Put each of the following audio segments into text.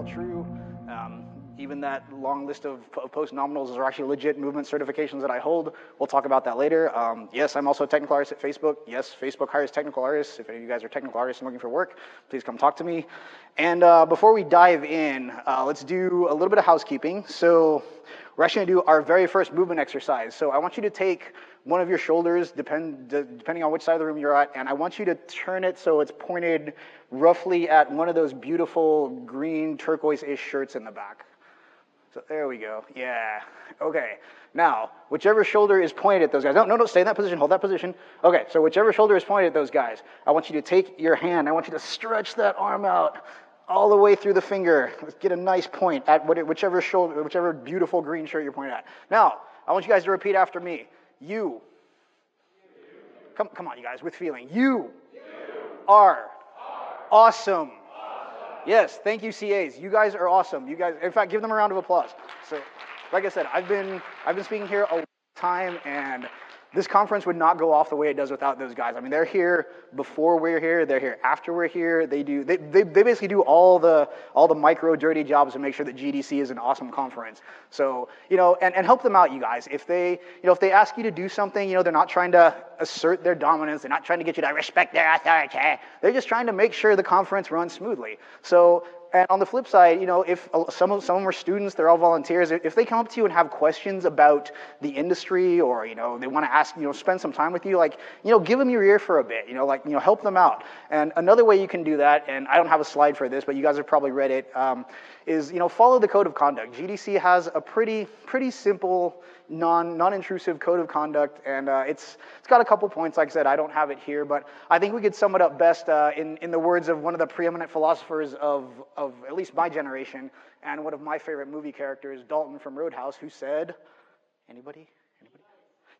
all true. Even that long list of post-nominals are actually legit movement certifications that I hold. We'll talk about that later. Yes, I'm also a technical artist at Facebook. Yes, Facebook hires technical artists. If any of you guys are technical artists and looking for work, please come talk to me. And before we dive in, let's do a little bit of housekeeping. So we're actually gonna do our very first movement exercise. So I want you to take one of your shoulders, depending on which side of the room you're at, and I want you to turn it so it's pointed roughly at one of those beautiful green turquoise-ish shirts in the back. So there we go. Yeah. Okay. Now, whichever shoulder is pointed at those guys. No, stay in that position. Hold that position. Okay. So whichever shoulder is pointed at those guys, I want you to take your hand. I want you to stretch that arm out all the way through the finger. Let's get a nice point at whichever shoulder, whichever beautiful green shirt you're pointing at. Now, I want you guys to repeat after me. You. Come on, you guys, with feeling. You are awesome. Yes, thank you, CAs. You guys are awesome. You guys, in fact, give them a round of applause. So, like I said, I've been speaking here a long time, and this conference would not go off the way it does without those guys. I mean, they're here before we're here. They're here after we're here. They basically do all the micro dirty jobs to make sure that GDC is an awesome conference. So, and help them out, you guys. If they ask you to do something, they're not trying to assert their dominance. They're not trying to get you to respect their authority. They're just trying to make sure the conference runs smoothly. So, and on the flip side, if some of them are students, they're all volunteers. If they come up to you and have questions about the industry, or they want to ask, spend some time with you, give them your ear for a bit. Help them out. And another way you can do that, and I don't have a slide for this, but you guys have probably read it, is follow the code of conduct. GDC has a pretty simple, non-intrusive code of conduct, and it's got a couple points. Like I said, I don't have it here, but I think we could sum it up best in the words of one of the preeminent philosophers of at least my generation, and one of my favorite movie characters, Dalton from Roadhouse, who said, anybody?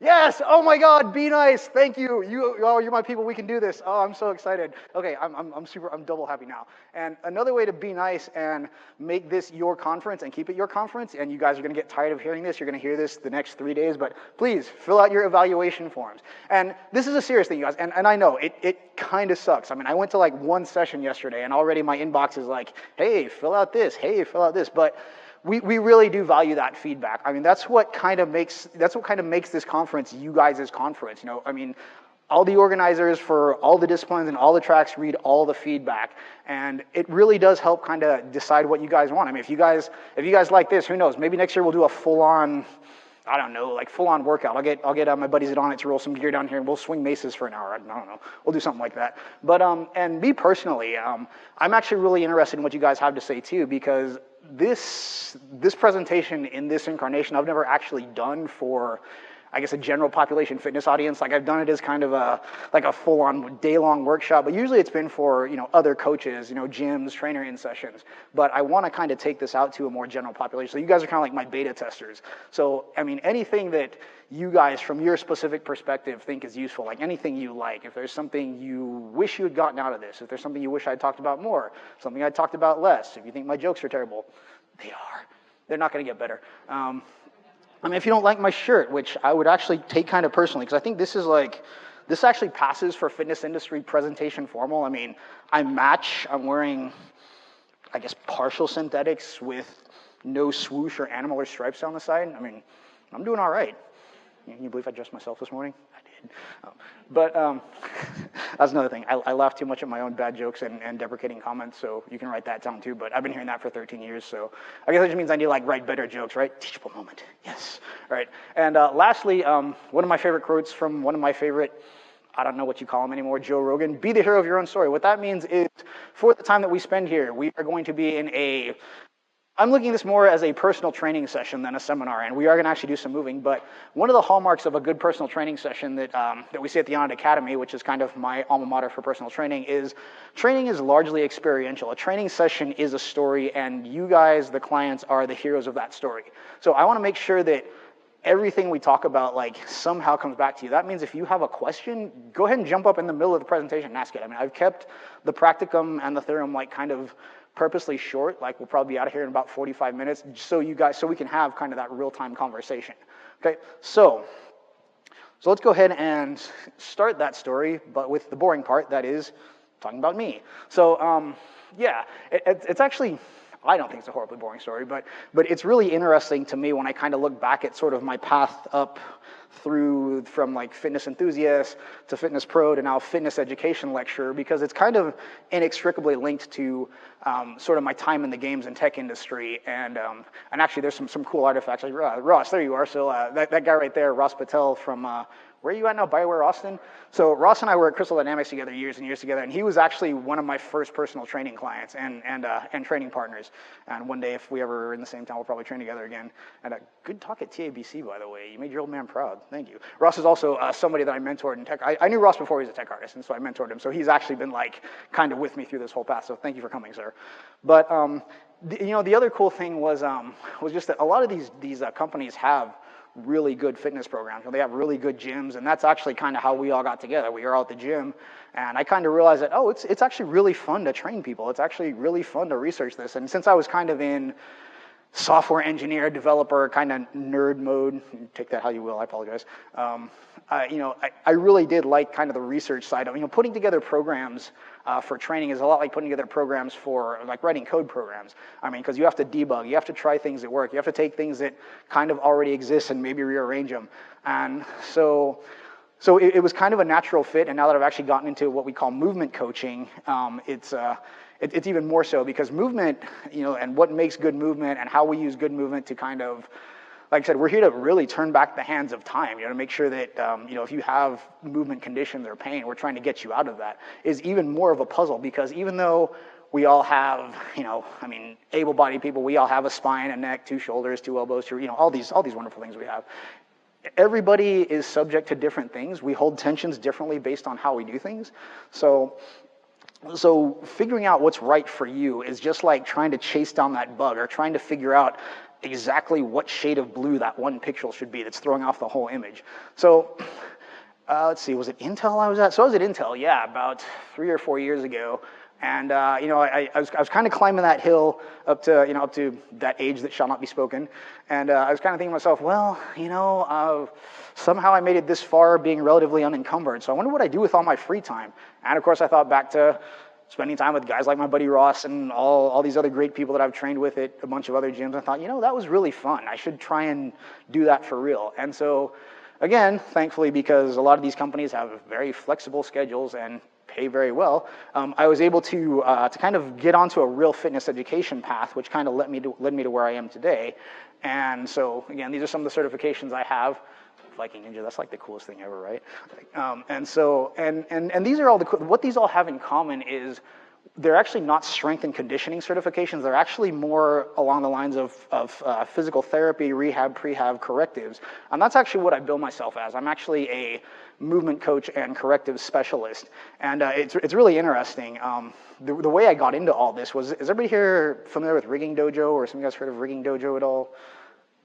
Yes! Oh my God, be nice. Thank you. You're my people. We can do this. Oh, I'm so excited. Okay, I'm double happy now. And another way to be nice and make this your conference and keep it your conference, and you guys are going to get tired of hearing this. You're going to hear this the next 3 days, but please fill out your evaluation forms. And this is a serious thing, you guys. And I know it kind of sucks. I mean, I went to one session yesterday, and already my inbox is like, hey, fill out this. Hey, fill out this. But we really do value that feedback. I mean, that's what kind of makes this conference you guys' conference. I mean, all the organizers for all the disciplines and all the tracks read all the feedback, and it really does help kind of decide what you guys want. I mean, if you guys like this, who knows? Maybe next year we'll do a full-on, I don't know, full-on workout. I'll get my buddies at On It to roll some gear down here, and we'll swing maces for an hour. I don't know. We'll do something like that. But and me personally, I'm actually really interested in what you guys have to say too, because this presentation in this incarnation I've never actually done for, I guess, a general population fitness audience. I've done it as kind of a full-on day-long workshop, but usually it's been for other coaches, gyms, trainer-in sessions. But I want to kind of take this out to a more general population. So you guys are kind of like my beta testers. So I mean, anything that you guys, from your specific perspective, think is useful, anything you like, if there's something you wish you had gotten out of this, if there's something you wish I'd talked about more, something I talked about less, if you think my jokes are terrible, they are. They're not going to get better. I mean, if you don't like my shirt, which I would actually take kind of personally, because I think this actually passes for fitness industry presentation formal. I mean, I'm wearing, I guess, partial synthetics with no swoosh or animal or stripes down the side. I mean, I'm doing all right. Can you believe I dressed myself this morning? I did. But that's another thing. I laugh too much at my own bad jokes and deprecating comments, so you can write that down too. But I've been hearing that for 13 years, so I guess that just means I need to write better jokes, right? Teachable moment. Yes. All right. And lastly, one of my favorite quotes from one of my favorite, I don't know what you call him anymore, Joe Rogan, be the hero of your own story. What that means is, for the time that we spend here, we are going to be in I'm looking at this more as a personal training session than a seminar, and we are going to actually do some moving, but one of the hallmarks of a good personal training session that we see at the On It Academy, which is kind of my alma mater for personal training is largely experiential. A training session is a story, and you guys, the clients, are the heroes of that story. So I want to make sure that everything we talk about somehow comes back to you. That means if you have a question, go ahead and jump up in the middle of the presentation and ask it. I mean, I've kept the practicum and the theorem kind of purposely short. We'll probably be out of here in about 45 minutes, so we can have kind of that real-time conversation. Okay, so let's go ahead and start that story, but with the boring part, that is talking about me. So yeah, it's actually, I don't think it's a horribly boring story, but it's really interesting to me when I kind of look back at sort of my path up through from like fitness enthusiast to fitness pro to now fitness education lecturer, because it's kind of inextricably linked to sort of my time in the games and tech industry. And actually there's some cool artifacts. Like, Ross, there you are. So that guy right there, Ross Patel from, where are you at now? BioWare Austin? So Ross and I were at Crystal Dynamics together years and years together, and he was actually one of my first personal training clients and training partners. And one day, if we ever are in the same town, we'll probably train together again. And good talk at TABC, by the way. You made your old man proud. Thank you. Ross is also somebody that I mentored in tech. I knew Ross before he was a tech artist, and so I mentored him. So he's actually been like kind of with me through this whole path. So thank you for coming, sir. But the other cool thing was just that a lot of these companies have really good fitness programs. They have really good gyms, and that's actually kind of how we all got together. We were all at the gym, and I kind of realized that, it's actually really fun to train people. It's actually really fun to research this. And since I was kind of in software engineer, developer, kind of nerd mode, take that how you will, I apologize. I really did like kind of the research side of, putting together programs for training is a lot like putting together programs for like writing code programs. I mean, because you have to debug, you have to try things that work, you have to take things that kind of already exist and maybe rearrange them. And so it was kind of a natural fit, and now that I've actually gotten into what we call movement coaching, it's even more so, because movement, and what makes good movement and how we use good movement to kind of, like I said, we're here to really turn back the hands of time, to make sure that, if you have movement conditions or pain, we're trying to get you out of that, is even more of a puzzle, because even though we all have, able-bodied people, we all have a spine, a neck, two shoulders, two elbows, all these wonderful things we have. Everybody is subject to different things. We hold tensions differently based on how we do things. So figuring out what's right for you is just like trying to chase down that bug, or trying to figure out exactly what shade of blue that one pixel should be that's throwing off the whole image. So let's see, was it Intel I was at? So I was at Intel, yeah, about 3 or 4 years ago. And I was kind of climbing that hill up to that age that shall not be spoken. And I was kind of thinking to myself, well, somehow I made it this far being relatively unencumbered. So I wonder what I do with all my free time. And of course I thought back to spending time with guys like my buddy Ross and all these other great people that I've trained with at a bunch of other gyms. I thought, that was really fun. I should try and do that for real. And so, again, thankfully, because a lot of these companies have very flexible schedules and pay very well, I was able to kind of get onto a real fitness education path, which kind of led me to where I am today. And so, again, these are some of the certifications I have. Viking Ninja, that's like the coolest thing ever, right? And these are all what these all have in common is they're actually not strength and conditioning certifications. They're actually more along the lines of physical therapy, rehab, prehab, correctives. And that's actually what I bill myself as. I'm actually a movement coach and corrective specialist. And it's really interesting. The way I got into all this was, is everybody here familiar with Rigging Dojo, or some of you guys heard of Rigging Dojo at all?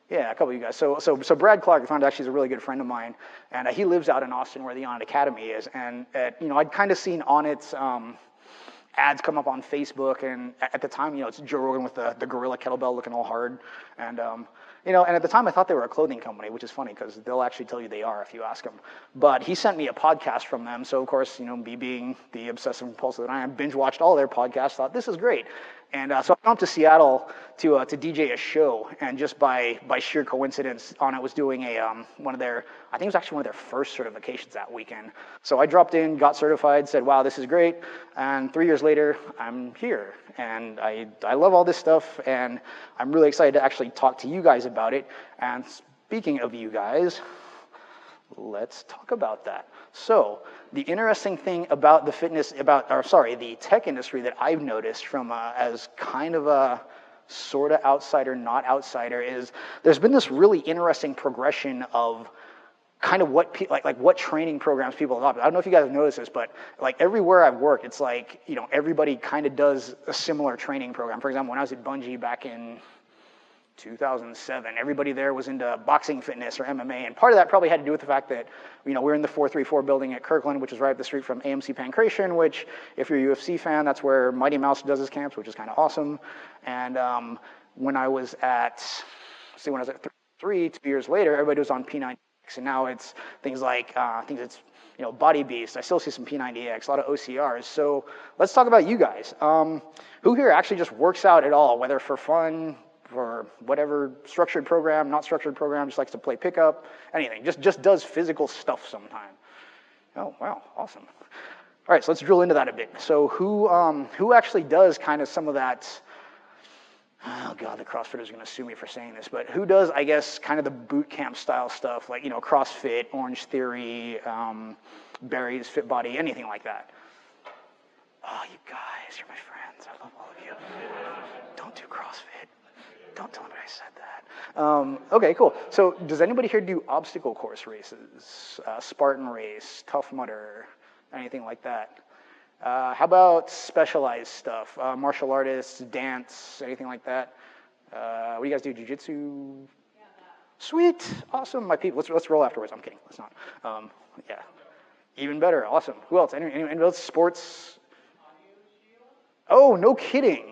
Yeah, a couple of you guys. So Brad Clark, I found actually is a really good friend of mine, and he lives out in Austin where the Onnit Academy is. And I'd kind of seen Onnit's ads come up on Facebook, and at the time, it's Joe Rogan with the gorilla kettlebell looking all hard, and and at the time I thought they were a clothing company, which is funny because they'll actually tell you they are if you ask them. But he sent me a podcast from them, so of course, me being the obsessive compulsive that I am, binge watched all their podcasts, thought this is great. And so I went up to Seattle to DJ a show, and just by sheer coincidence, Onnit was doing one of their first certifications that weekend. So I dropped in, got certified, said, wow, this is great. And 3 years later, I'm here. And I love all this stuff, and I'm really excited to actually talk to you guys about it. And speaking of you guys, let's talk about that. So the interesting thing about the tech industry that I've noticed from as kind of a sort of outsider, not outsider, is there's been this really interesting progression of kind of what what training programs people adopt. I don't know if you guys have noticed this, but like everywhere I've worked, it's like, everybody kind of does a similar training program. For example, when I was at Bungie back in 2007, everybody there was into boxing fitness or MMA, and part of that probably had to do with the fact that, we're in the 434 building at Kirkland, which is right up the street from AMC Pancration, which, if you're a UFC fan, that's where Mighty Mouse does his camps, which is kind of awesome. And when I was at 3, 2 years later, everybody was on P90X, and now it's things like, I think it's Body Beast. I still see some P90X, a lot of OCRs. So let's talk about you guys. Who here actually just works out at all, whether for fun, for whatever, structured program, not structured program, just likes to play pickup, anything, just does physical stuff sometime? Oh, wow, awesome. All right, so let's drill into that a bit. So who actually does kind of some of that, oh God, the CrossFitters are gonna sue me for saying this, but who does, I guess, kind of the boot camp style stuff, like, CrossFit, Orange Theory, Barry's Fit Body, anything like that? Oh, you guys, you're my friends, I love all of you. Don't do CrossFit. Don't tell anybody I said that. Okay, cool. So does anybody here do obstacle course races, Spartan race, Tough Mudder, anything like that? How about specialized stuff, martial artists, dance, anything like that? What do you guys do, jiu-jitsu? Yeah, sweet, awesome, my people. Let's roll afterwards. I'm kidding, let's not. Yeah, even better, awesome. Who else? Anyone else? Sports? Oh, no kidding.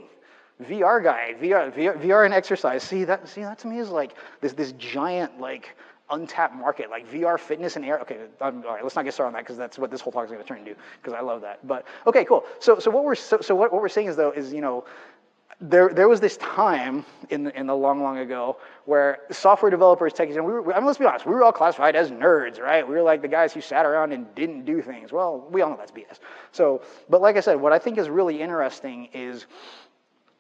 VR guy, VR and exercise. See that to me is like this giant like untapped market, like VR fitness and air. Okay, all right, let's not get started on that because that's what this whole talk is going to turn into. Because I love that. But okay, cool. So what we're saying is though is there was this time in the long ago where software developers, techies, and let's be honest, we were all classified as nerds, right? We were like the guys who sat around and didn't do things. Well, we all know that's BS. So, but like I said, what I think is really interesting is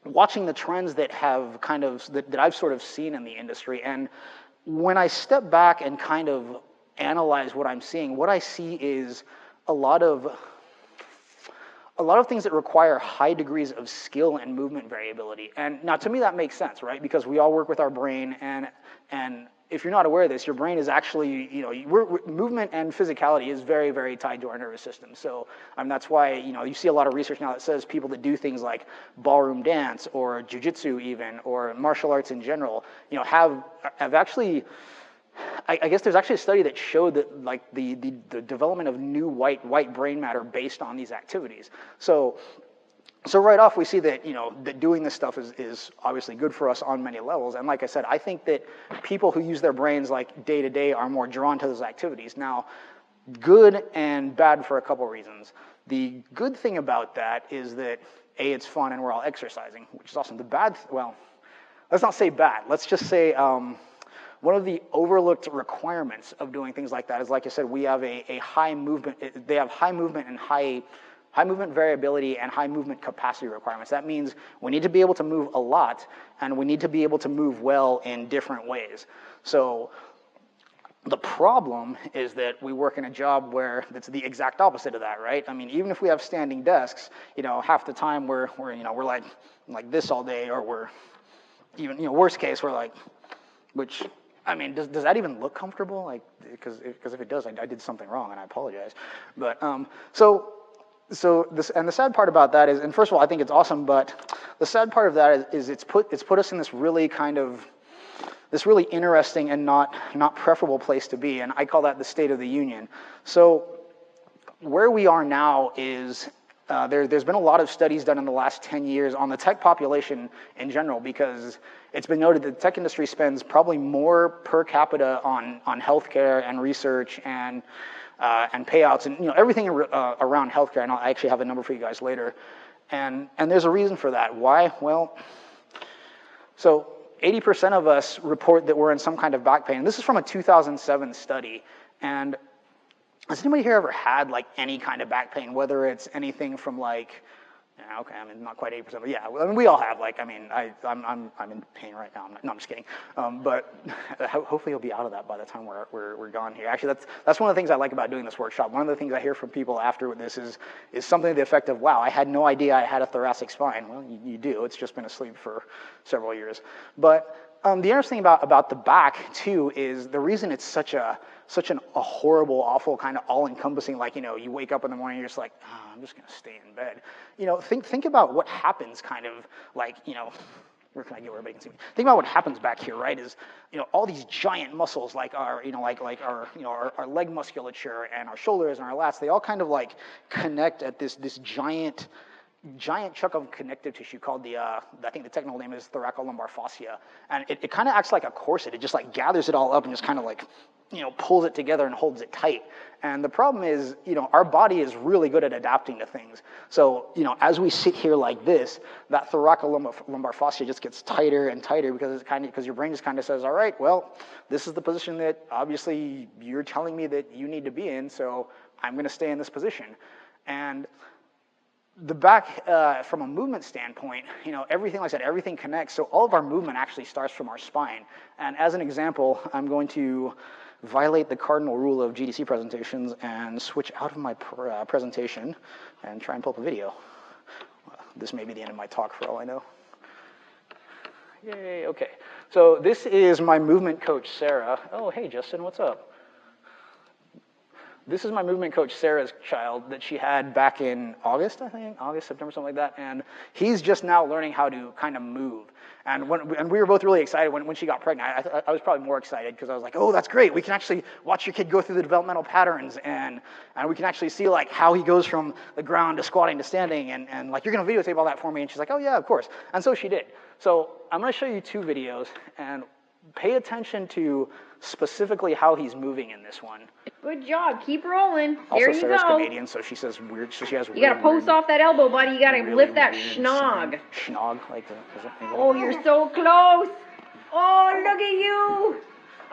watching the trends that have that I've sort of seen in the industry. And when I step back and kind of analyze what I'm seeing, what I see is a lot of things that require high degrees of skill and movement variability. And now to me that makes sense, right? Because we all work with our brain, and if you're not aware of this, your brain is actually, movement and physicality is very, very tied to our nervous system. So that's why, you see a lot of research now that says people that do things like ballroom dance or jujitsu even, or martial arts in general, have actually, I guess there's actually a study that showed that like the development of new white brain matter based on these activities. So right off we see that that doing this stuff is obviously good for us on many levels. And like I said, I think that people who use their brains like day to day are more drawn to those activities. Now, good and bad for a couple reasons. The good thing about that is that A, it's fun and we're all exercising, which is awesome. The bad, well, let's not say bad. Let's just say one of the overlooked requirements of doing things like that is, like I said, we have a high movement. They have high movement and high movement variability and high movement capacity requirements. That means we need to be able to move a lot, and we need to be able to move well in different ways. So the problem is that we work in a job where it's the exact opposite of that, right? I mean, even if we have standing desks, half the time we're like this all day, or we're even, worst case, we're like, which, I mean, does that even look comfortable? Like, because if it does, I did something wrong, and I apologize. But So the sad part about that is, and first of all, I think it's awesome, but the sad part of that is it's put us in this really interesting and not preferable place to be, and I call that the state of the union. So where we are now is there's been a lot of studies done in the last 10 years on the tech population in general, because it's been noted that the tech industry spends probably more per capita on healthcare and research and payouts and everything around healthcare. And I actually have a number for you guys later. And there's a reason for that. Why? Well, so 80% of us report that we're in some kind of back pain. This is from a 2007 study. And has anybody here ever had like any kind of back pain, whether it's anything from like, okay, I mean, not quite 80%, but yeah, I mean, we all have, like, I mean, I'm in pain right now. I'm just kidding. But hopefully you'll be out of that by the time we're gone here. Actually, that's one of the things I like about doing this workshop. One of the things I hear from people after this is something to the effect of, wow, I had no idea I had a thoracic spine. Well, you do. It's just been asleep for several years. But the interesting about the back, too, is the reason it's such a horrible, awful, kind of all-encompassing, like, you wake up in the morning, you're just like, oh, I'm just going to stay in bed. Think about what happens kind of like, where can I get where everybody can see me? Think about what happens back here, right, is, all these giant muscles, like our, our leg musculature and our shoulders and our lats, they all kind of like connect at this giant giant chunk of connective tissue called I think the technical name is thoracolumbar fascia. And it kind of acts like a corset. It just like gathers it all up and just kind of like, pulls it together and holds it tight. And the problem is, our body is really good at adapting to things. So, as we sit here like this, that thoracolumbar fascia just gets tighter and tighter because your brain just kind of says, all right, well, this is the position that obviously you're telling me that you need to be in, so I'm going to stay in this position. And the back, from a movement standpoint, everything, like I said, everything connects. So all of our movement actually starts from our spine. And as an example, I'm going to violate the cardinal rule of GDC presentations and switch out of my presentation and try and pull up a video. This may be the end of my talk for all I know. Yay, okay. So this is my movement coach, Sarah. Oh, hey, Justin, what's up? This is my movement coach, Sarah's child, that she had back in August, I think, August, September, something like that. And he's just now learning how to kind of move. And we were both really excited when she got pregnant. I was probably more excited because I was like, oh, that's great. We can actually watch your kid go through the developmental patterns, and we can actually see like how he goes from the ground to squatting to standing, and like, you're going to videotape all that for me. And she's like, oh, yeah, of course. And so she did. So I'm going to show you 2 videos, and pay attention to specifically how he's moving in this one. Good job. Keep rolling. Also, There you Sarah's go. Canadian, so she says weird. So she has. You gotta post off that elbow, buddy. You gotta really lift that weird schnog. Schnog, like the. Oh, you're so close. Oh, look at you.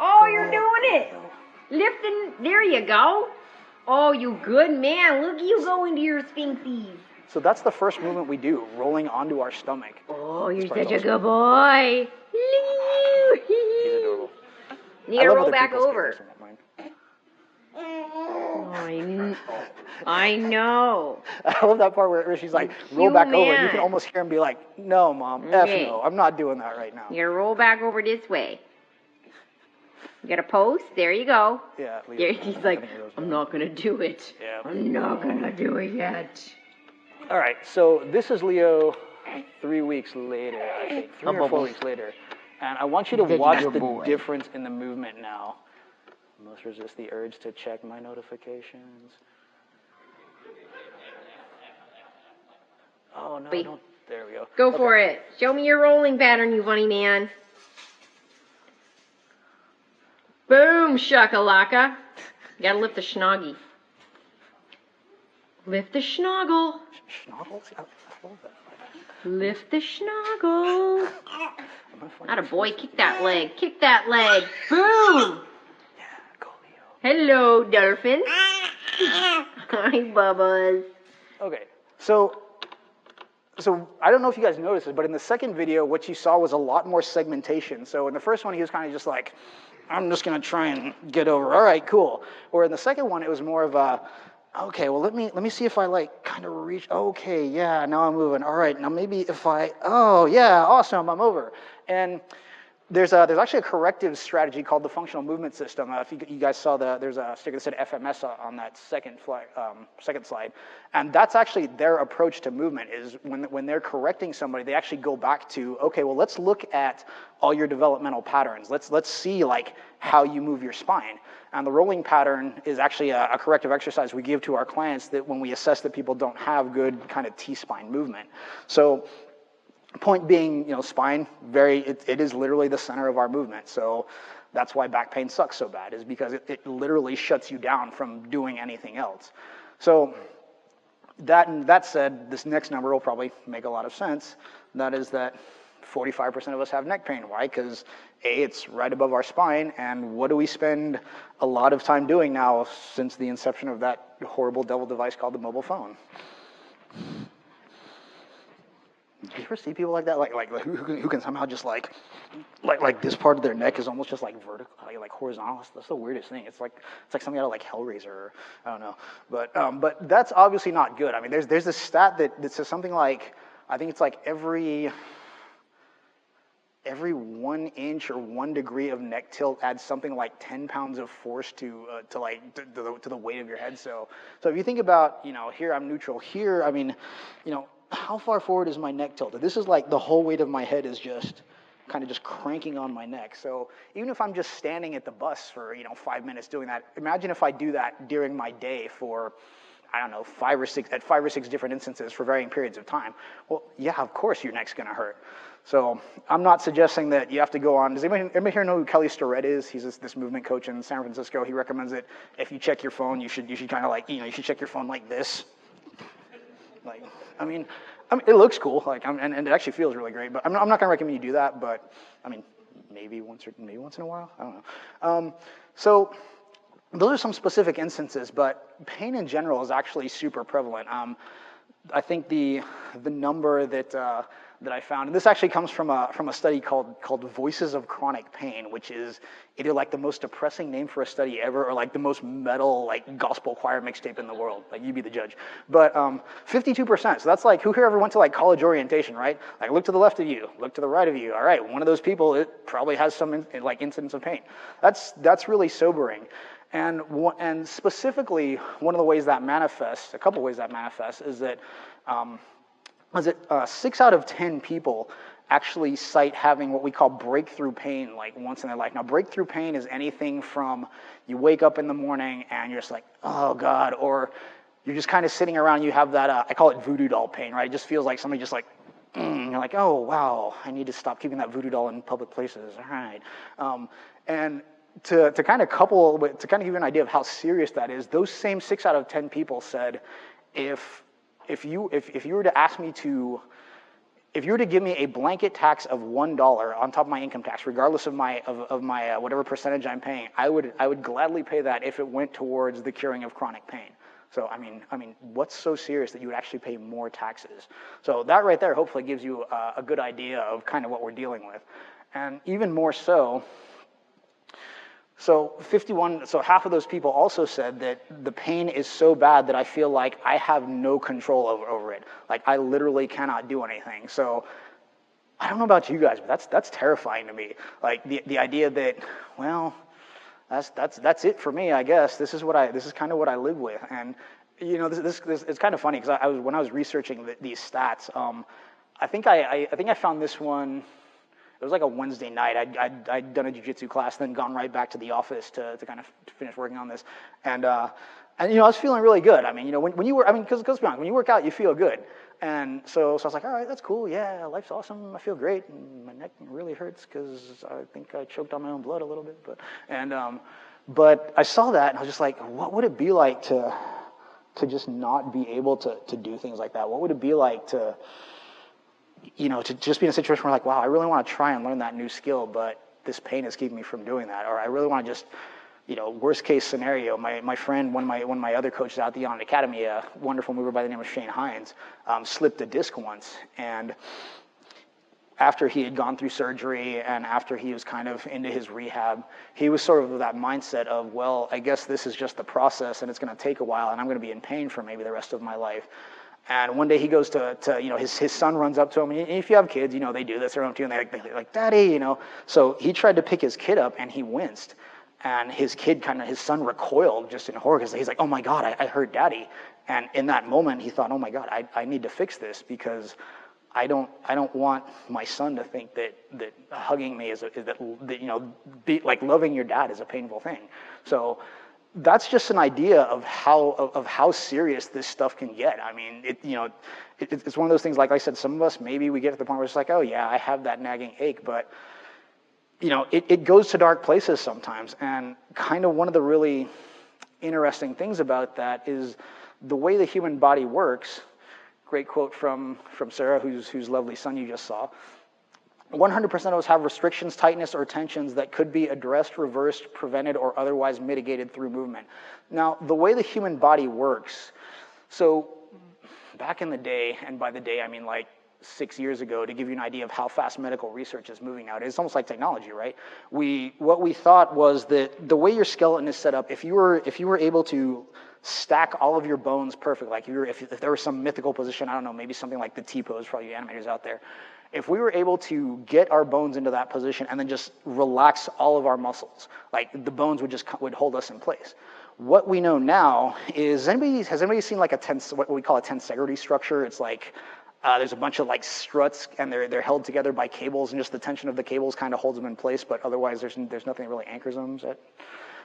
Oh, you're doing it. Lifting. There you go. Oh, you good man. Look at you go into your sphinxies. So that's the first movement we do, rolling onto our stomach. Oh, you're such a good boy. He's adorable. You gotta roll back over. I know. I love that part where she's like, roll back over, and you can man. almost hear him be like, no, Mom, Okay. F no, I'm not doing that right now. You gotta roll back over this way. You gotta post. There you go. Yeah. There, he's like, I'm not gonna do it. Yeah. I'm not gonna do it yet. All right, so this is Leo 3 weeks later, I think, 3 or 4 weeks later. And I want you to watch the difference in the movement now. I must resist the urge to check my notifications. Oh, no, Wait. don't. There we go. Go for it. Show me your rolling pattern, you funny man. Boom, shakalaka. You gotta lift the schnoggy. Lift the schnoggle. Schnoggles? I love that. Lift the schnoggle. Atta boy, kick that leg. Kick that leg. Boom. Yeah, go Leo. Hello, dolphin. Hi, Bubba's. Okay, so I don't know if you guys noticed it, but in the second video, what you saw was a lot more segmentation. So in the first one, he was kind of just like, I'm just going to try and get over. All right, cool. Or in the second one, it was more of a, okay, well, let me see if I like kind of reach. Okay, yeah, now I'm moving. All right, now maybe if oh yeah, awesome, I'm over. And there's actually a corrective strategy called the functional movement system. If you guys saw there's a sticker that said FMS on that second slide, and that's actually their approach to movement. Is when they're correcting somebody, they actually go back to, okay, well, let's look at all your developmental patterns. Let's see like how you move your spine. And the rolling pattern is actually a corrective exercise we give to our clients that when we assess that people don't have good kind of T-spine movement. So point being, spine, it is literally the center of our movement. So that's why back pain sucks so bad, is because it literally shuts you down from doing anything else. So that said, this next number will probably make a lot of sense. That is that 45% of us have neck pain. Why? Because A, it's right above our spine, and what do we spend a lot of time doing now since the inception of that horrible devil device called the mobile phone? Do you ever see people like that, like who can somehow just like this part of their neck is almost just like vertical, like horizontal? That's the weirdest thing. It's like something out of like Hellraiser, or I don't know. But that's obviously not good. I mean, there's this stat that says something like, I think it's like every 1 inch or 1 degree of neck tilt adds something like 10 pounds of force to the weight of your head. So if you think about, here I'm neutral, here, I mean, how far forward is my neck tilted? This is like the whole weight of my head is just kind of just cranking on my neck. So even if I'm just standing at the bus for 5 minutes doing that, imagine if I do that during my day for I don't know, 5 or 6 different instances for varying periods of time. Well, yeah, of course your neck's gonna hurt. So I'm not suggesting that you have to go on. Does anybody here know who Kelly Starrett is? He's this movement coach in San Francisco. He recommends that if you check your phone, you should kind of like, you should check your phone like this. Like, I mean, it looks cool, like, and it actually feels really great. But I'm not gonna recommend you do that. But I mean, maybe once in a while. I don't know. So those are some specific instances, but pain in general is actually super prevalent. I think the number that I found, and this actually comes from a study called Voices of Chronic Pain, which is either like the most depressing name for a study ever, or like the most metal like gospel choir mixtape in the world. Like, you be the judge. But 52%. So that's like, who here ever went to like college orientation, right? Like, look to the left of you, look to the right of you. All right, one of those people, it probably has some like incidents of pain. That's really sobering. And specifically, one of the ways that manifests, a couple ways that manifests, is that 6 out of 10 people actually cite having what we call breakthrough pain like once in their life. Now, breakthrough pain is anything from you wake up in the morning and you're just like, oh God, or you're just kind of sitting around, you have that, I call it voodoo doll pain, right? It just feels like somebody just like, you're like, oh wow, I need to stop keeping that voodoo doll in public places, all right. And to kind of give you an idea of how serious that is, those same 6 out of 10 people said, if you were to ask me to, if you were to give me a blanket tax of $1 on top of my income tax, regardless of my whatever percentage I'm paying, I would gladly pay that if it went towards the curing of chronic pain. So I mean, what's so serious that you would actually pay more taxes? So that right there hopefully gives you a good idea of kind of what we're dealing with, and even more so. So half of those people also said that the pain is so bad that I feel like I have no control over it. Like, I literally cannot do anything. So I don't know about you guys, but that's terrifying to me. Like, the idea that, well, that's it for me, I guess. This is kind of what I live with. And this it's kind of funny, because when I was researching these stats, I think I found this one. It was like a Wednesday night. I'd done a jiu-jitsu class, then gone right back to the office to kind of finish working on this. And I was feeling really good. I mean, when you work, because let's be honest, when you work out, you feel good. And so I was like, all right, that's cool. Yeah, life's awesome. I feel great. And my neck really hurts because I think I choked on my own blood a little bit. But I saw that and I was just like, what would it be like to just not be able to do things like that? What would it be like to just be in a situation where, like, wow, I really want to try and learn that new skill, but this pain is keeping me from doing that. Or I really want to just, worst case scenario, my friend, one of my other coaches out at the Untitled Academy, a wonderful mover by the name of Shane Hines, slipped a disc once. And after he had gone through surgery and after he was kind of into his rehab, he was sort of with that mindset of, well, I guess this is just the process and it's going to take a while and I'm going to be in pain for maybe the rest of my life. And one day he goes to his son runs up to him, and if you have kids, they do this, they're on to you, and they're like, Daddy, So he tried to pick his kid up, and he winced. And his son recoiled just in horror, because he's like, oh my God, I hurt Daddy. And in that moment, he thought, oh my God, I need to fix this, because I don't want my son to think that hugging me is like loving your dad is a painful thing. So that's just an idea of how serious this stuff can get. I mean, it's one of those things, like I said, some of us, maybe we get to the point where it's like, oh yeah, I have that nagging ache, but it goes to dark places sometimes. And kind of one of the really interesting things about that is the way the human body works. Great quote from Sarah, whose lovely son you just saw. 100% of us have restrictions, tightness, or tensions that could be addressed, reversed, prevented, or otherwise mitigated through movement. Now, the way the human body works, so back in the day, and by the day I mean like 6 years ago, to give you an idea of how fast medical research is moving now, it's almost like technology, right? What we thought was that the way your skeleton is set up, if you were able to stack all of your bones perfect, like if there was some mythical position, I don't know, maybe something like the T-pose for all you animators out there, if we were able to get our bones into that position and then just relax all of our muscles, like the bones would hold us in place. What we know now is, has anybody seen like what we call a tensegrity structure? It's like there's a bunch of like struts and they're held together by cables, and just the tension of the cables kind of holds them in place, but otherwise there's nothing that really anchors them.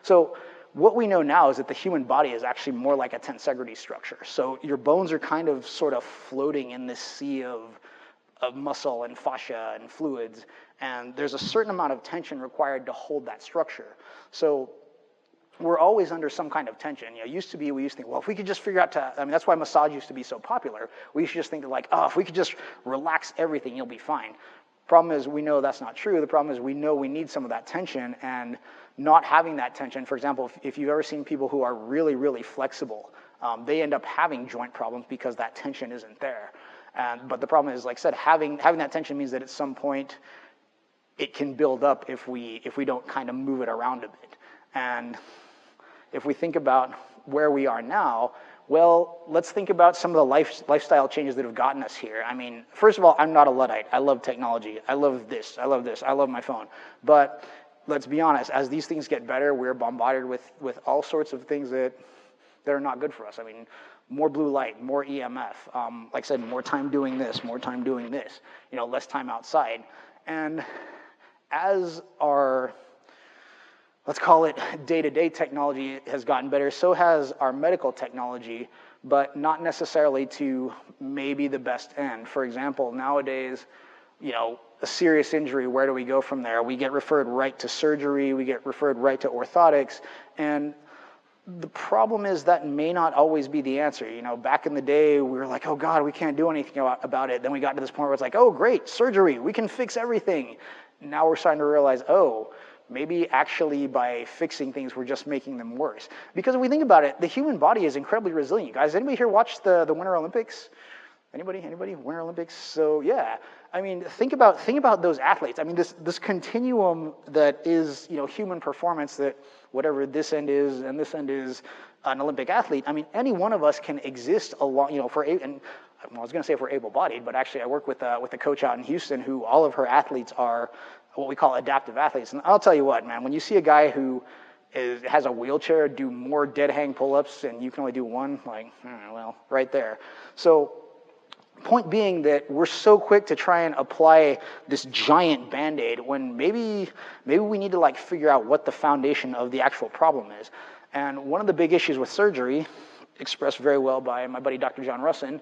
So what we know now is that the human body is actually more like a tensegrity structure. So your bones are kind of sort of floating in this sea of muscle and fascia and fluids, and there's a certain amount of tension required to hold that structure. So we're always under some kind of tension. We used to think, well, if we could just figure out that's why massage used to be so popular. We used to just think that like, oh, if we could just relax everything, you'll be fine. Problem is, we know that's not true. The problem is we know we need some of that tension, and not having that tension, for example, if you've ever seen people who are really, really flexible, they end up having joint problems because that tension isn't there. But the problem is, like I said, having that tension means that at some point it can build up if we don't kind of move it around a bit. And if we think about where we are now, well, let's think about some of the lifestyle changes that have gotten us here. I mean, first of all, I'm not a Luddite. I love technology. I love this. I love my phone. But let's be honest, as these things get better, we're bombarded with all sorts of things that are not good for us. I mean, more blue light, more EMF. Like I said, more time doing this, less time outside. And as our, let's call it, day-to-day technology has gotten better, so has our medical technology, but not necessarily to maybe the best end. For example, nowadays, a serious injury, where do we go from there? We get referred right to surgery, we get referred right to orthotics, and the problem is that may not always be the answer. Back in the day, we were like, oh God, we can't do anything about it. Then we got to this point where it's like, oh great, surgery, we can fix everything. Now we're starting to realize, oh, maybe actually by fixing things, we're just making them worse. Because if we think about it, the human body is incredibly resilient. Guys, anybody here watch the Winter Olympics? Anybody? Winter Olympics? So yeah, I mean, think about those athletes. I mean, this continuum that is, human performance, that whatever this end is and this end is an Olympic athlete. I mean, any one of us can exist along, I was going to say if we're able-bodied, but actually I work with a coach out in Houston who all of her athletes are what we call adaptive athletes. And I'll tell you what, man, when you see a guy who has a wheelchair do more dead hang pull-ups and you can only do one, like, well, right there. So point being that we're so quick to try and apply this giant Band-Aid when maybe we need to like figure out what the foundation of the actual problem is. And one of the big issues with surgery, expressed very well by my buddy Dr. John Russin.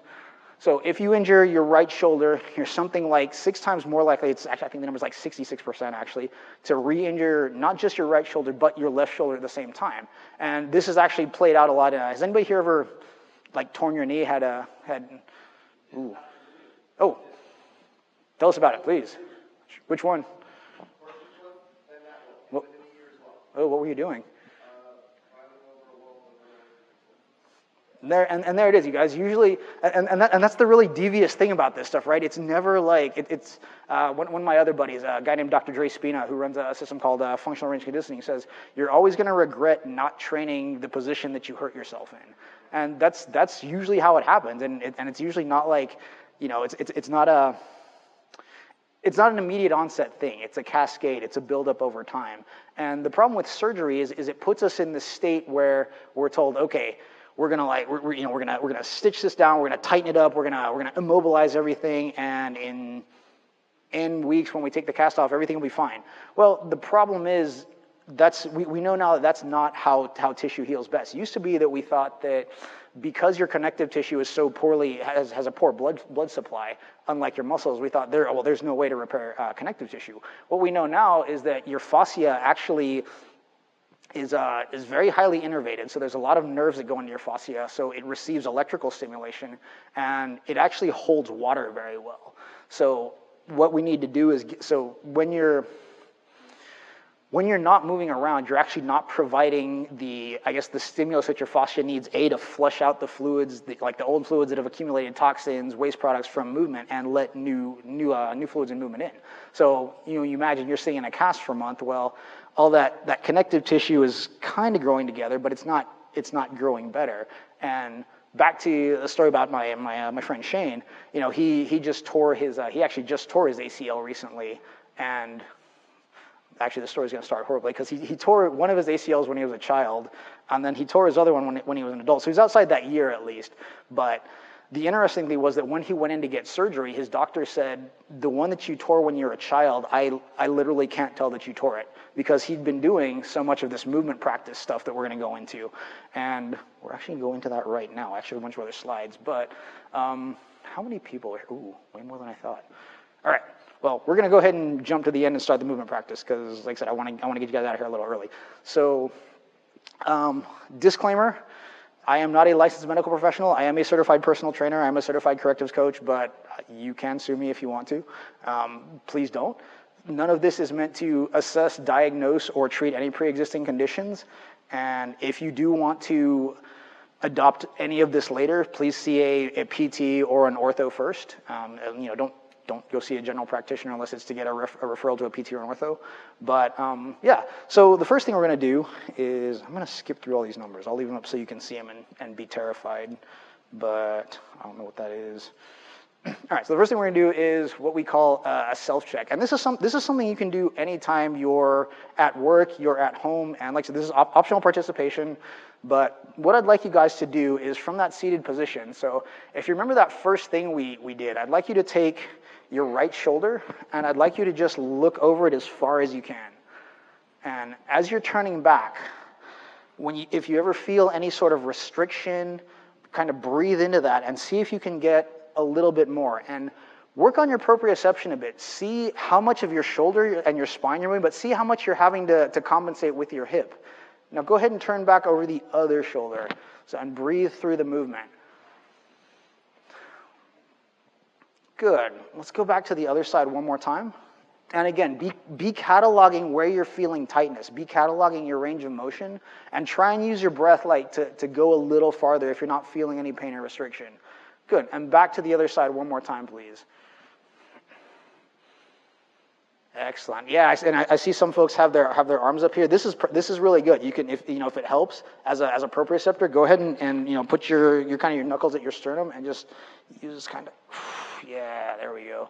So if you injure your right shoulder, you're something like 6 times more likely, it's actually, I think the number's like 66% actually, to re-injure not just your right shoulder, but your left shoulder at the same time. And this is actually played out a lot. Has anybody here ever like torn your knee, ooh. Oh, tell us about it, please. Which one? What were you doing? And there it is, you guys. Usually, and that's the really devious thing about this stuff, right? It's never like, one of my other buddies, a guy named Dr. Dre Spina, who runs a system called functional range conditioning, says, you're always going to regret not training the position that you hurt yourself in. And that's usually how it happens. And it's usually not like, it's not an immediate onset thing. It's a cascade. It's a buildup over time. And the problem with surgery is it puts us in this state where we're told, okay, we're gonna stitch this down. We're gonna tighten it up. We're gonna immobilize everything, and in weeks when we take the cast off, everything will be fine. Well, the problem is we know now that that's not how tissue heals best. It used to be that we thought that because your connective tissue is so has a poor blood supply, unlike your muscles, we thought there's no way to repair connective tissue. What we know now is that your fascia actually is very highly innervated. So there's a lot of nerves that go into your fascia, so it receives electrical stimulation, and it actually holds water very well. So what we need to do is, when you're not moving around, you're actually not providing the stimulus that your fascia needs, to flush out the fluids, like the old fluids that have accumulated toxins, waste products from movement, and let new fluids and movement in. So you imagine you're sitting in a cast for a month. Well, all that connective tissue is kind of growing together, but it's not growing better. And back to the story about my friend Shane. He actually just tore his ACL recently, and actually the story's going to start horribly because he tore one of his ACLs when he was a child, and then he tore his other one when he was an adult. So he's outside that year at least. But The interesting thing was that when he went in to get surgery, his doctor said, the one that you tore when you were a child, I literally can't tell that you tore it, because he'd been doing so much of this movement practice stuff that we're going to go into. And we're actually going into that right now. Actually, a bunch of other slides. But how many people are here? Ooh, way more than I thought. All right. Well, we're going to go ahead and jump to the end and start the movement practice, because, like I said, I want to get you guys out of here a little early. So, disclaimer. I am not a licensed medical professional. I am a certified personal trainer. I'm a certified correctives coach, but you can sue me if you want to. Please don't. None of this is meant to assess, diagnose, or treat any pre-existing conditions. And if you do want to adopt any of this later, please see a PT or an ortho first. Don't go see a general practitioner unless it's to get a referral to a PT or an ortho. But yeah, so the first thing we're going to do is, I'm going to skip through all these numbers. I'll leave them up so you can see them and be terrified, but I don't know what that is. All right, so the first thing we're going to do is what we call a self-check. And this is something you can do anytime you're at work, you're at home, and like I said, this is optional participation. But what I'd like you guys to do is from that seated position. So if you remember that first thing we did, I'd like you to take your right shoulder, and I'd like you to just look over it as far as you can. And as you're turning back, if you ever feel any sort of restriction, kind of breathe into that and see if you can get a little bit more. And work on your proprioception a bit. See how much of your shoulder and your spine you're moving, but see how much you're having to compensate with your hip. Now go ahead and turn back over the other shoulder. And breathe through the movement. Good. Let's go back to the other side one more time. And again, be cataloging where you're feeling tightness. Be cataloging your range of motion, and try and use your breath like to go a little farther if you're not feeling any pain or restriction. Good. And back to the other side one more time, please. Excellent. Yeah, and I see some folks have their arms up here. This is really good. You can, if it helps as a proprioceptor, go ahead and put your kind of your knuckles at your sternum and just use kind of. Yeah, there we go.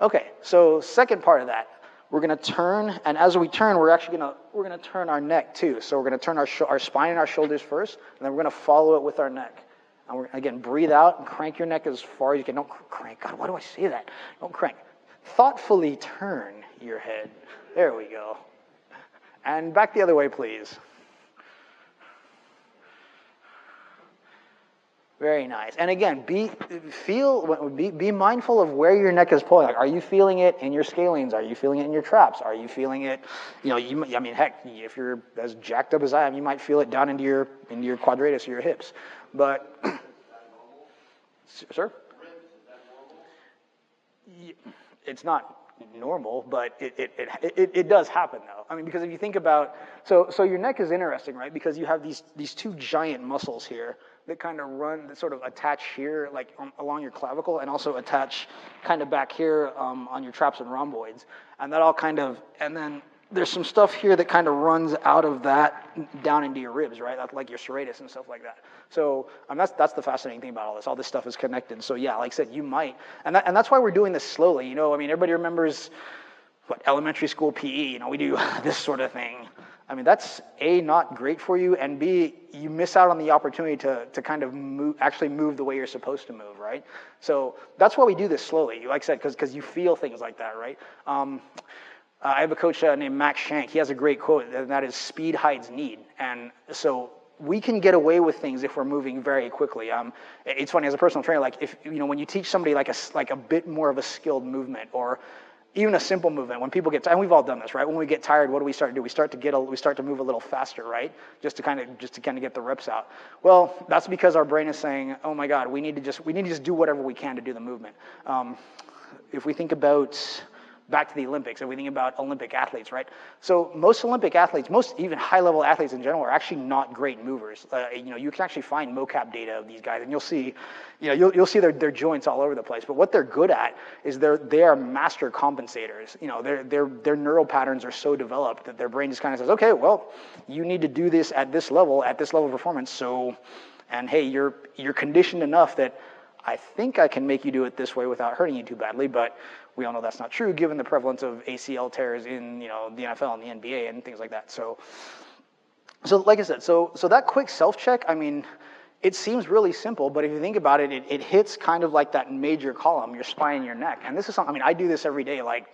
Okay, so second part of that, we're going to turn, and as we turn, we're going to turn our neck too. So we're going to turn our spine and our shoulders first, and then we're going to follow it with our neck. And we're again breathe out and crank your neck as far as you can. Don't crank. God, why do I say that? Don't crank. Thoughtfully turn your head. There we go. And back the other way, please. Very nice. And again, be mindful of where your neck is pulling. Like, are you feeling it in your scalenes? Are you feeling it in your traps? Are you feeling it? Heck, if you're as jacked up as I am, you might feel it down into your quadratus or your hips. But, sir, it's not normal, but it does happen though. I mean, because if you think about, so your neck is interesting, right? Because you have these two giant muscles here that kind of run, that sort of attach here, like along your clavicle, and also attach kind of back here on your traps and rhomboids. And that all kind of, and then there's some stuff here that kind of runs out of that down into your ribs, right? That's like your serratus and stuff like that. So that's the fascinating thing about all this. All this stuff is connected. So yeah, like I said, you might, and that's why we're doing this slowly. Everybody remembers elementary school PE. We do this sort of thing. I mean, that's A, not great for you, and B, you miss out on the opportunity to kind of actually move the way you're supposed to move, right? So that's why we do this slowly, like I said, because you feel things like that, right? I have a coach named Max Shank. He has a great quote, and that is, speed hides need. And so we can get away with things if we're moving very quickly. It's funny, as a personal trainer, like if when you teach somebody like a bit more of a skilled movement, or even a simple movement, when people get tired, and we've all done this, right? When we get tired, what do we start to do? We start to move a little faster, right? Just to kind of get the reps out. Well, that's because our brain is saying, oh my God, we need to just do whatever we can to do the movement. If we think about back to the Olympics, and we think about Olympic athletes, right? So most Olympic athletes, most even high-level athletes in general, are actually not great movers. You can actually find mocap data of these guys, and you'll see, you'll see their joints all over the place. But what they're good at is they are master compensators. Their neural patterns are so developed that their brain just kind of says, okay, well, you need to do this at this level of performance. So, and hey, you're conditioned enough that I think I can make you do it this way without hurting you too badly, but we all know that's not true given the prevalence of ACL tears in the NFL and the NBA and things like that. So like I said, so that quick self-check, I mean, it seems really simple, but if you think about it, it hits kind of like that major column, your spine and your neck. And this is something, I mean, I do this every day, like,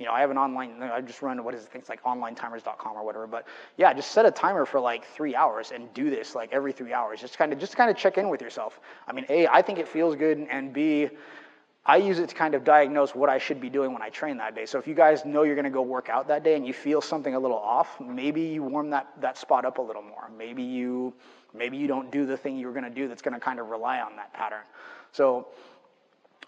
I have an online, I just run, things like onlinetimers.com or whatever, but yeah, just set a timer for like 3 hours and do this like every 3 hours, just kind of check in with yourself. I mean, A, I think it feels good, and B, I use it to kind of diagnose what I should be doing when I train that day. So if you guys know you're gonna go work out that day and you feel something a little off, maybe you warm that spot up a little more. Maybe you don't do the thing you were gonna do that's gonna kind of rely on that pattern. So,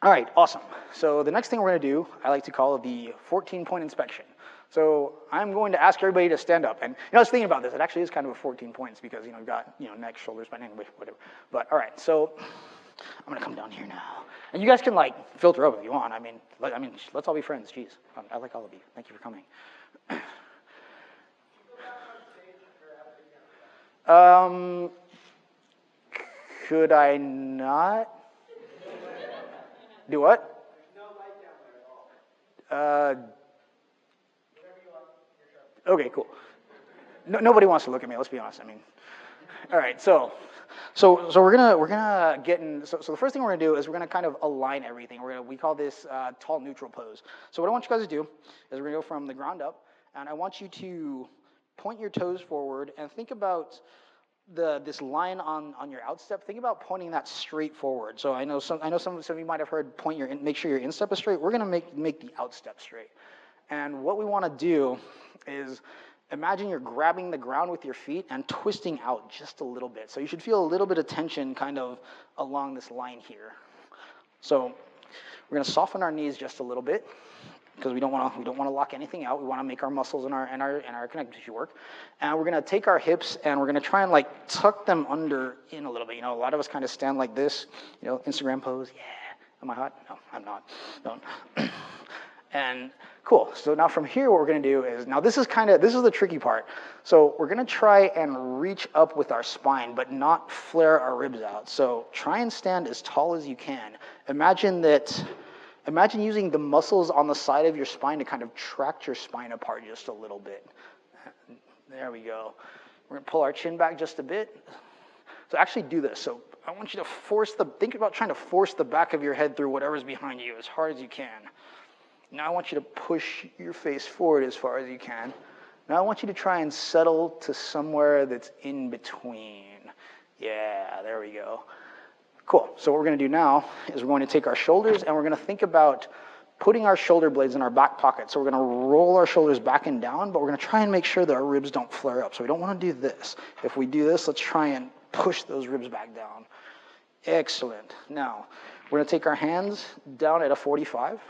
all right, awesome. So the next thing we're gonna do, I like to call the 14-point inspection. So I'm going to ask everybody to stand up. And I was thinking about this, it actually is kind of a 14 points because you've got neck, shoulders, spine, anyway, whatever. But all right, so I'm gonna come down here now. And you guys can like filter up if you want. I mean, let's all be friends, jeez. I like all of you, thank you for coming. Could I not? Do what? Okay, cool. Nobody wants to look at me. Let's be honest. I mean, all right. So we're gonna get in. So the first thing we're gonna do is we're gonna kind of align everything. We call this tall neutral pose. So what I want you guys to do is we're gonna go from the ground up, and I want you to point your toes forward and think about this line on your outstep. Think about pointing that straight forward. So I know some of you might have heard make sure your instep is straight. We're gonna make the outstep straight. And what we want to do is imagine you're grabbing the ground with your feet and twisting out just a little bit. So you should feel a little bit of tension kind of along this line here. So we're going to soften our knees just a little bit because we don't want to lock anything out. We want to make our muscles and our connective tissue work. And we're going to take our hips and we're going to try and like tuck them under in a little bit. A lot of us kind of stand like this, Instagram pose. Yeah. Am I hot? No, I'm not. Don't. And cool. So now from here, what we're going to do is, now this is the tricky part. So we're going to try and reach up with our spine, but not flare our ribs out. So try and stand as tall as you can. Imagine using the muscles on the side of your spine to kind of tract your spine apart just a little bit. There we go. We're going to pull our chin back just a bit. So actually do this. So I want you to think about trying to force the back of your head through whatever's behind you as hard as you can. Now I want you to push your face forward as far as you can. Now I want you to try and settle to somewhere that's in between. Yeah, there we go. Cool. So what we're going to do now is we're going to take our shoulders and we're going to think about putting our shoulder blades in our back pocket. So we're going to roll our shoulders back and down, but we're going to try and make sure that our ribs don't flare up. So we don't want to do this. If we do this, let's try and push those ribs back down. Excellent. Now we're going to take our hands down at a 45.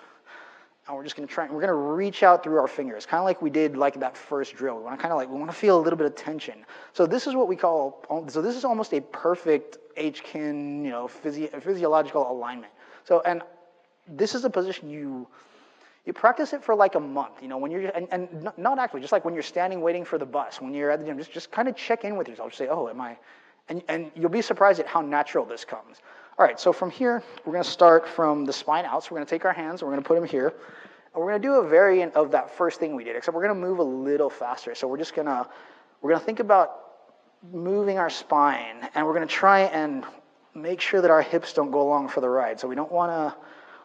And we're just going to we're going to reach out through our fingers, kind of like we did like that first drill. We want to feel a little bit of tension. So this is what we call, this is almost a perfect H-kin, physiological alignment. So, and this is a position you practice it for like a month, when you're, and not actually, just like when you're standing waiting for the bus, when you're at the gym, just kind of check in with yourself. Just say, oh, am I, and you'll be surprised at how natural this comes. All right, so from here, we're going to start from the spine out. So we're going to take our hands, we're going to put them here. And we're going to do a variant of that first thing we did, except we're going to move a little faster. So we're going to think about moving our spine, and we're going to try and make sure that our hips don't go along for the ride. So we want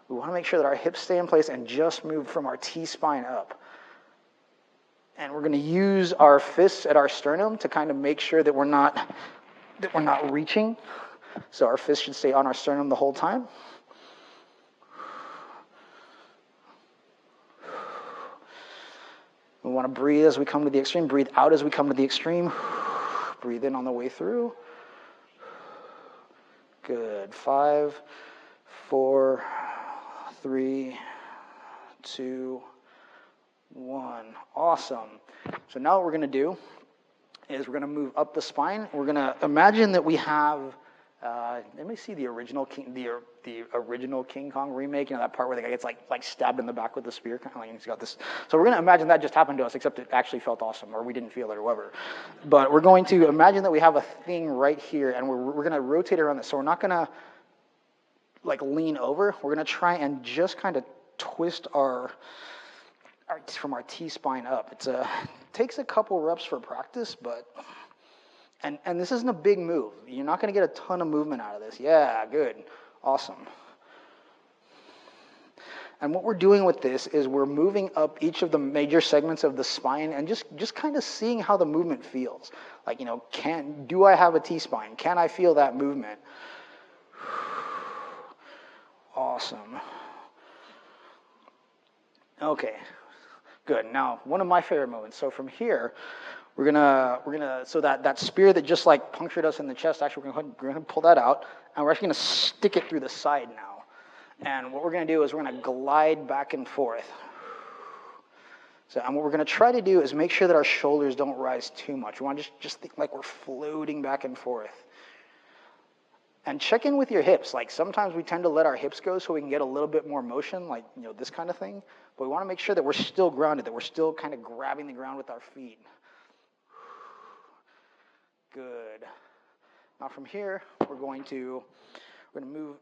to make sure that our hips stay in place and just move from our T-spine up. And we're going to use our fists at our sternum to kind of make sure that we're not reaching. So our fists should stay on our sternum the whole time. We want to breathe as we come to the extreme. Breathe out as we come to the extreme. Breathe in on the way through. Good. 5, 4, 3, 2, 1. Awesome. So now what we're going to do is we're going to move up the spine. We're going to imagine that we have, let me see the original King Kong remake, that part where the guy gets like stabbed in the back with a spear, kind of like he's got this. So we're going to imagine that just happened to us, except it actually felt awesome, or we didn't feel it, or whatever. But we're going to imagine that we have a thing right here, and we're going to rotate around this. So we're not going to like lean over. We're going to try and just kind of twist from our T-spine up. It takes a couple reps for practice, but And this isn't a big move. You're not going to get a ton of movement out of this. Yeah, good. Awesome. And what we're doing with this is we're moving up each of the major segments of the spine and just kind of seeing how the movement feels. Like, do I have a T-spine? Can I feel that movement? Awesome. Okay, good. Now, one of my favorite moments. So from here, we're gonna so that spear that just like punctured us in the chest, actually we're gonna pull that out, and we're actually gonna stick it through the side now. And what we're going to do is we're going to glide back and forth. So, and what we're going to try to do is make sure that our shoulders don't rise too much. We want to just think like we're floating back and forth. And check in with your hips. Like sometimes we tend to let our hips go so we can get a little bit more motion, like this kind of thing. But we want to make sure that we're still grounded, that we're still kind of grabbing the ground with our feet. Good. Now from here, we're going to move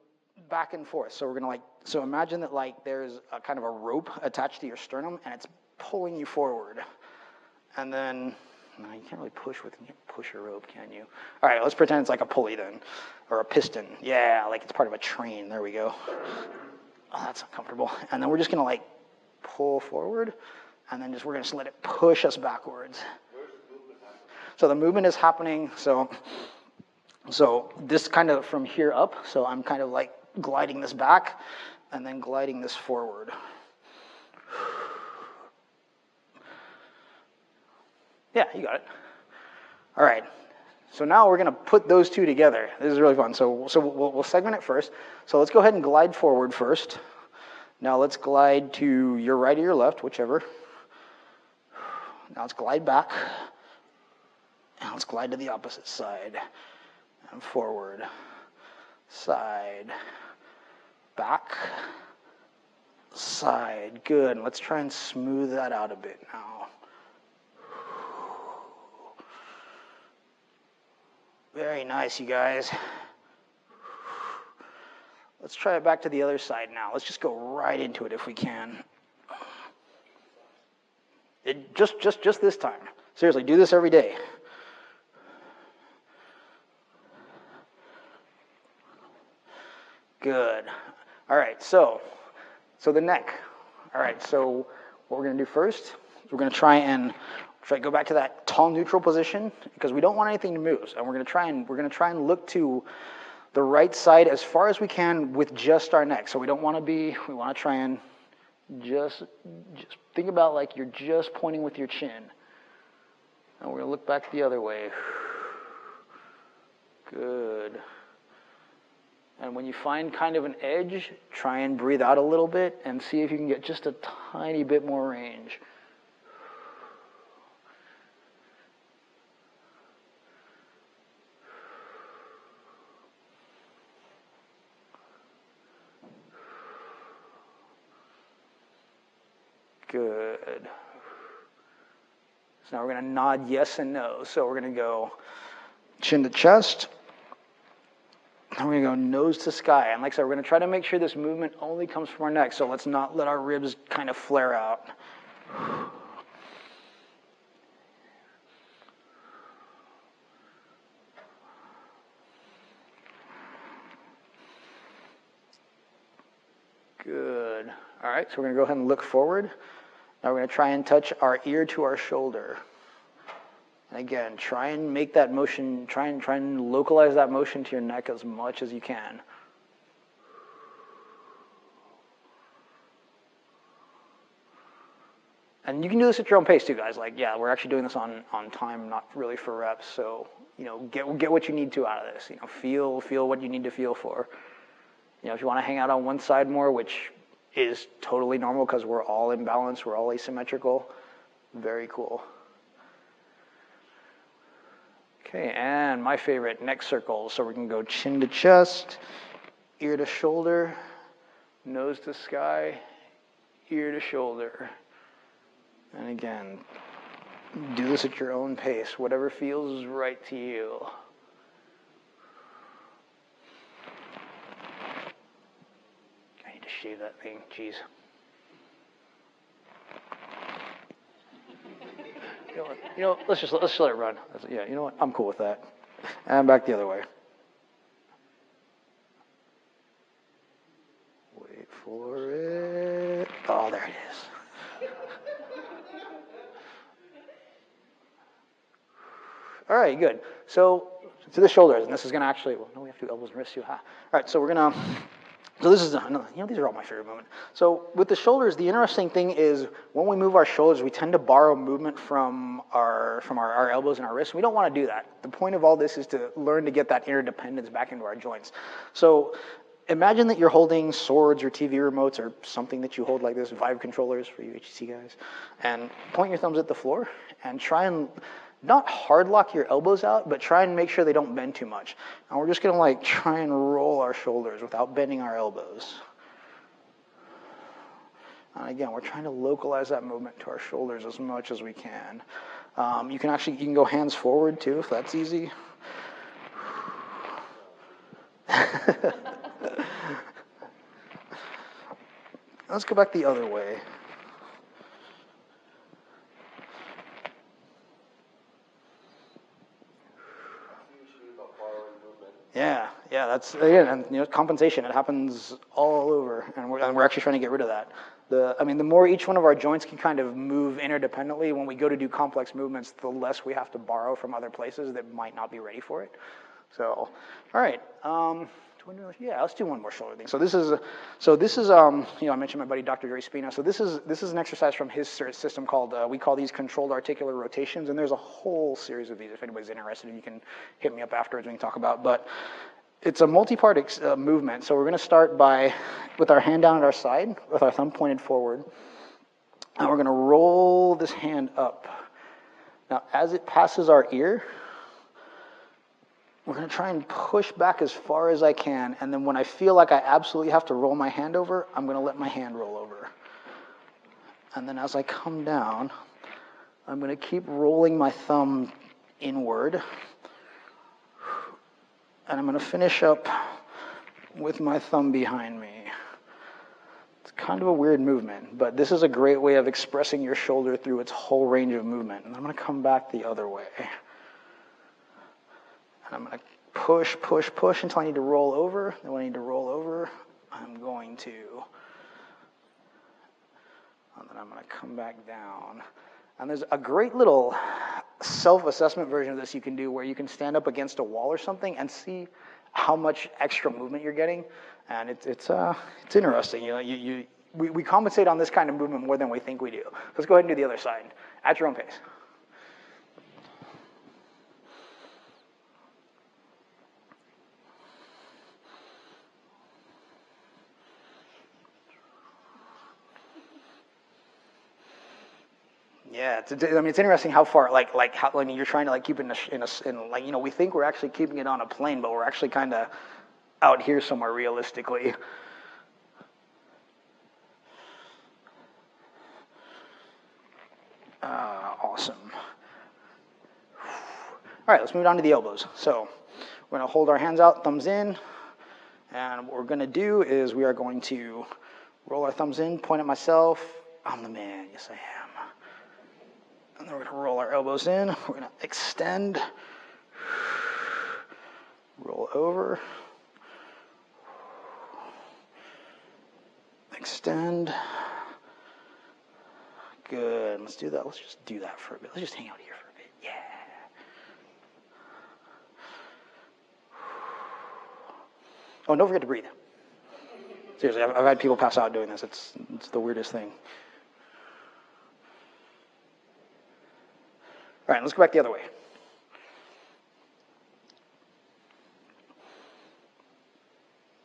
back and forth. So we're going to so imagine that there's a kind of a rope attached to your sternum and it's pulling you forward. And then, no, you can't really push a rope, can you? All right, let's pretend it's like a pulley then, or a piston. Yeah, like it's part of a train. There we go. Oh, that's uncomfortable. And then we're just going to pull forward, and then we're going to let it push us backwards. Where's the movement happening? So the movement is happening, so this kind of from here up, so I'm kind of gliding this back and then gliding this forward. Yeah, you got it. All right. So now we're going to put those two together. This is really fun. So we'll segment it first. So let's go ahead and glide forward first. Now let's glide to your right or your left, whichever. Now let's glide back. And let's glide to the opposite side. And forward, side, back, side. Good. Let's try and smooth that out a bit now. Very nice, you guys. Let's try it back to the other side now. Let's just go right into it if we can. Just this time. Seriously, do this every day. Good. All right, so the neck. All right, so what we're going to do first is we're going to try and go back to that tall neutral position because we don't want anything to move. And we're going to try and look to the right side as far as we can with just our neck. So we want to try and just think about like you're just pointing with your chin. And we're going to look back the other way. Good. And when you find kind of an edge, try and breathe out a little bit and see if you can get just a tiny bit more range. Good. So now we're going to nod yes and no. So we're going to go chin to chest. And we're going to go nose to sky. And like I said, we're going to try to make sure this movement only comes from our neck. So let's not let our ribs kind of flare out. Good. All right, so we're going to go ahead and look forward. Now we're going to try and touch our ear to our shoulder. And again, try and make that motion, try and localize that motion to your neck as much as you can. And you can do this at your own pace too, guys. We're actually doing this on time, not really for reps. So, get what you need to out of this. Feel what you need to feel for. If you want to hang out on one side more, which is totally normal because we're all imbalanced, we're all asymmetrical. Very cool. Okay, and my favorite, neck circles. So we can go chin to chest, ear to shoulder, nose to sky, ear to shoulder. And again, do this at your own pace, whatever feels right to you. I need to shave that thing, jeez. You know what? let's let it run. Yeah, you know what? I'm cool with that. And back the other way. Wait for it. Oh, there it is. All right, good. So to the shoulders, and this is going to actually, well, no, we have to do elbows and wrists too. All right, so we're going to, so this is, these are all my favorite movements. So with the shoulders, the interesting thing is when we move our shoulders, we tend to borrow movement from our elbows and our wrists. We don't want to do that. The point of all this is to learn to get that interdependence back into our joints. So imagine that you're holding swords or TV remotes or something that you hold like this, Vive controllers for you HTC guys, and point your thumbs at the floor and try and not hard lock your elbows out, but try and make sure they don't bend too much. And we're just going to like try and roll our shoulders without bending our elbows. And again, we're trying to localize that movement to our shoulders as much as we can. You can go hands forward too, if that's easy. Let's go back the other way. Yeah, that's, again, and compensation, it happens all over, and we're actually trying to get rid of that. The more each one of our joints can kind of move interdependently, when we go to do complex movements, the less we have to borrow from other places that might not be ready for it. So, all right, let's do one more shoulder thing. So this is I mentioned my buddy Dr. Dre Spina. So this is an exercise from his system called, we call these controlled articular rotations, and there's a whole series of these. If anybody's interested, you can hit me up afterwards, we can talk about. But it's a multi-part movement. So we're going to start with our hand down at our side, with our thumb pointed forward, and we're going to roll this hand up. Now, as it passes our ear, we're going to try and push back as far as I can, and then when I feel like I absolutely have to roll my hand over, I'm going to let my hand roll over. And then as I come down, I'm going to keep rolling my thumb inward, and I'm going to finish up with my thumb behind me. It's kind of a weird movement, but this is a great way of expressing your shoulder through its whole range of movement. And I'm going to come back the other way. And I'm going to push, push, push until I need to roll over. Then when I need to roll over, I'm going to. And then I'm going to come back down. And there's a great little self-assessment version of this you can do where you can stand up against a wall or something and see how much extra movement you're getting. And it's interesting. We compensate on this kind of movement more than we think we do. Let's go ahead and do the other side at your own pace. Yeah, it's interesting how far, you're trying to keep it in we think we're actually keeping it on a plane, but we're actually kind of out here somewhere realistically. Awesome. All right, let's move on to the elbows. So we're going to hold our hands out, thumbs in, and what we're going to do is we are going to roll our thumbs in, point at myself. I'm the man, yes I am. And then we're going to roll our elbows in. We're going to extend, roll over, extend. Good. Let's do that. Let's just do that for a bit. Let's just hang out here for a bit. Yeah. Oh, and don't forget to breathe. Seriously, I've had people pass out doing this. It's the weirdest thing. All right, let's go back the other way.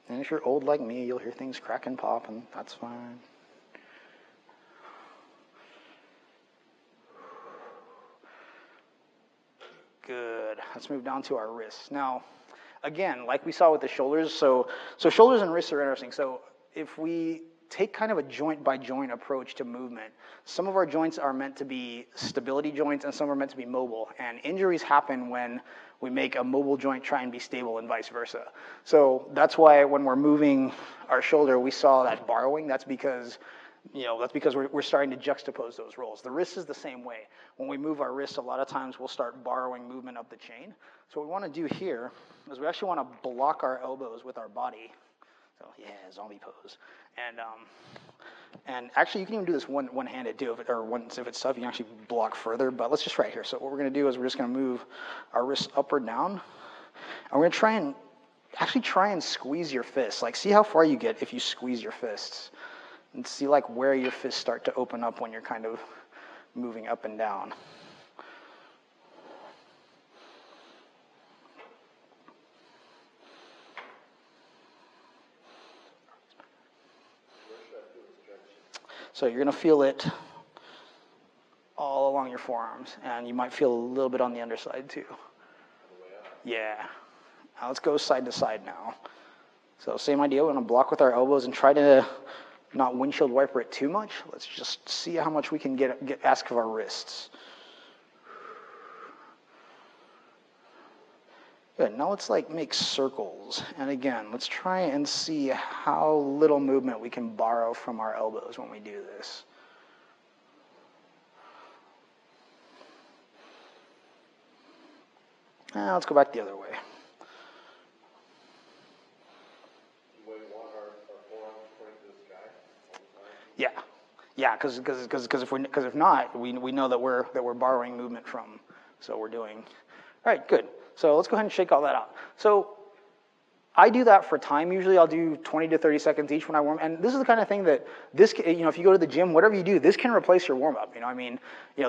And if you're old like me, you'll hear things crack and pop, and that's fine. Good. Let's move down to our wrists. Now, again, like we saw with the shoulders, so shoulders and wrists are interesting. So if we take kind of a joint-by-joint approach to movement, some of our joints are meant to be stability joints and some are meant to be mobile. And injuries happen when we make a mobile joint try and be stable and vice versa. So that's why when we're moving our shoulder, we saw that borrowing. That's because That's because we're starting to juxtapose those roles. The wrist is the same way. When we move our wrist, a lot of times we'll start borrowing movement up the chain. So what we want to do here is we actually want to block our elbows with our body. So yeah, zombie pose. And actually, you can even do this one-handed too, if it's tough, you can actually block further. But let's just try it here. So what we're going to do is we're just going to move our wrists up or down, and we're going to try and squeeze your fists. Like, see how far you get if you squeeze your fists, and see like where your fists start to open up when you're kind of moving up and down. So you're going to feel it all along your forearms, and you might feel a little bit on the underside too. Yeah. Now let's go side to side now. So same idea, we're going to block with our elbows and try to not windshield wiper it too much. Let's just see how much we can ask of our wrists. Good, now let's make circles. And again, let's try and see how little movement we can borrow from our elbows when we do this. Now let's go back the other way. Yeah, because if not, we know that we're borrowing movement from. So we're doing. All right, good. So let's go ahead and shake all that out. So I do that for time. Usually I'll do 20 to 30 seconds each when I warm. And this is the kind of thing that if you go to the gym, whatever you do, this can replace your warm up.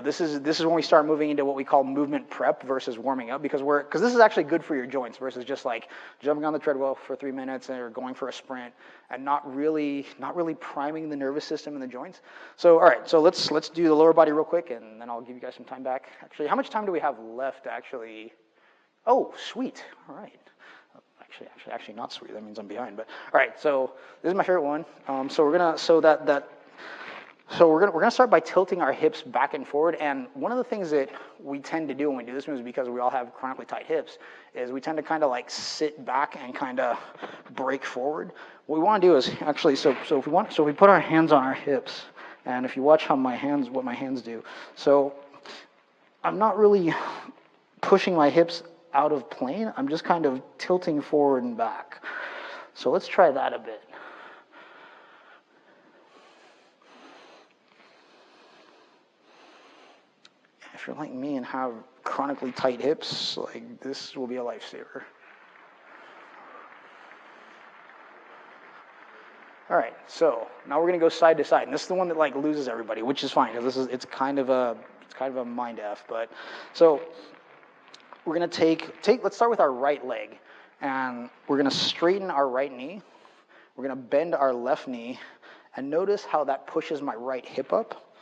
This is when we start moving into what we call movement prep versus warming up, because this is actually good for your joints versus just like jumping on the treadmill for 3 minutes or going for a sprint and not really priming the nervous system and the joints. So all right, so let's do the lower body real quick, and then I'll give you guys some time back. Actually, how much time do we have left? Actually, oh, sweet. All right. Actually, not sweet. That means I'm behind. But all right. So this is my favorite one. So we're gonna start by tilting our hips back and forward. And one of the things that we tend to do when we do this move is because we all have chronically tight hips, is we tend to kind of sit back and kind of break forward. What we want to do is actually so if we put our hands on our hips, and if you watch what my hands do. So I'm not really pushing my hips out of plane, I'm just kind of tilting forward and back. So let's try that a bit. If you're like me and have chronically tight hips, this will be a lifesaver. All right, so now we're going to go side to side, and this is the one that loses everybody, which is fine because it's kind of a mind F. But so we're going to let's start with our right leg, and we're going to straighten our right knee. We're going to bend our left knee, and notice how that pushes my right hip up.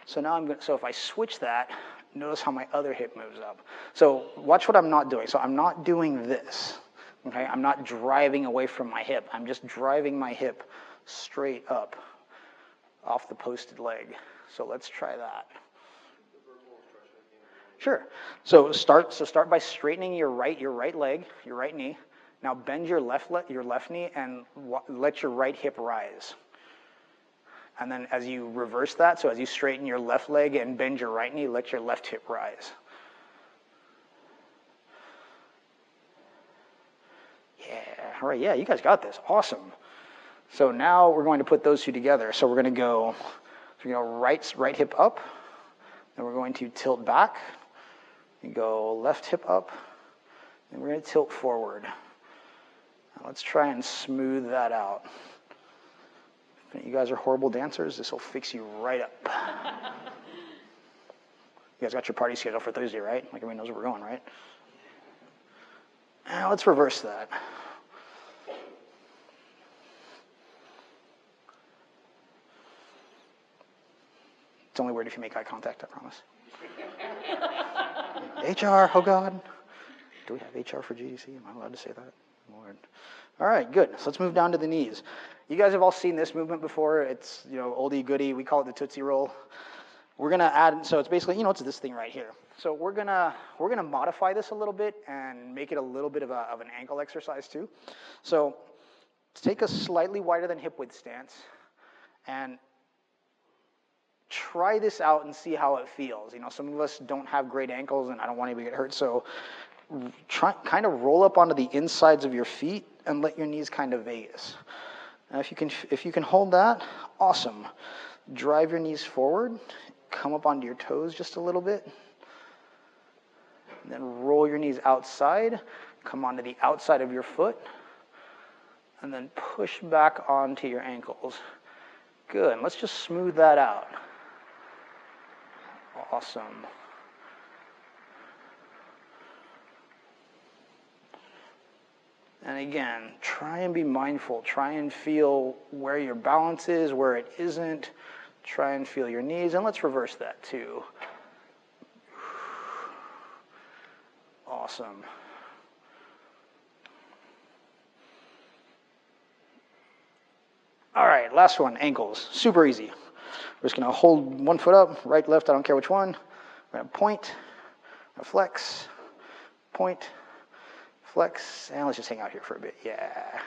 So now so if I switch that, notice how my other hip moves up. So watch what I'm not doing. So I'm not doing this, okay? I'm not driving away from my hip. I'm just driving my hip straight up off the posted leg. So let's try that. Sure. So start by straightening your right leg, your right knee. Now bend your left knee and let your right hip rise. And then as you reverse that, so as you straighten your left leg and bend your right knee, let your left hip rise. Yeah. All right. Yeah, you guys got this. Awesome. So now we're going to put those two together. So we're going to go right hip up. Then we're going to tilt back. You go left hip up, and we're going to tilt forward. Now let's try and smooth that out. If you guys are horrible dancers, this will fix you right up. You guys got your party schedule for Thursday, right? Everybody knows where we're going, right? Now let's reverse that. It's only weird if you make eye contact, I promise. HR, oh God. Do we have HR for GDC? Am I allowed to say that? Lord. All right, good. So let's move down to the knees. You guys have all seen this movement before. It's, oldie goodie. We call it the Tootsie Roll. We're gonna add, so it's basically, it's this thing right here. So we're gonna modify this a little bit and make it a little bit of an ankle exercise too. So take a slightly wider than hip width stance, and try this out and see how it feels. You know, some of us don't have great ankles, and I don't want anybody to get hurt, so kind of roll up onto the insides of your feet and let your knees kind of Vegas. Now, if you can hold that, awesome. Drive your knees forward, come up onto your toes just a little bit, and then roll your knees outside, come onto the outside of your foot, and then push back onto your ankles. Good, and let's just smooth that out. Awesome. And again, try and be mindful. Try and feel where your balance is, where it isn't. Try and feel your knees, and let's reverse that too. Awesome. All right, last one, ankles. Super easy. We're just going to hold one foot up, right, left, I don't care which one. We're going to point, flex, point, flex, and let's just hang out here for a bit. Yeah.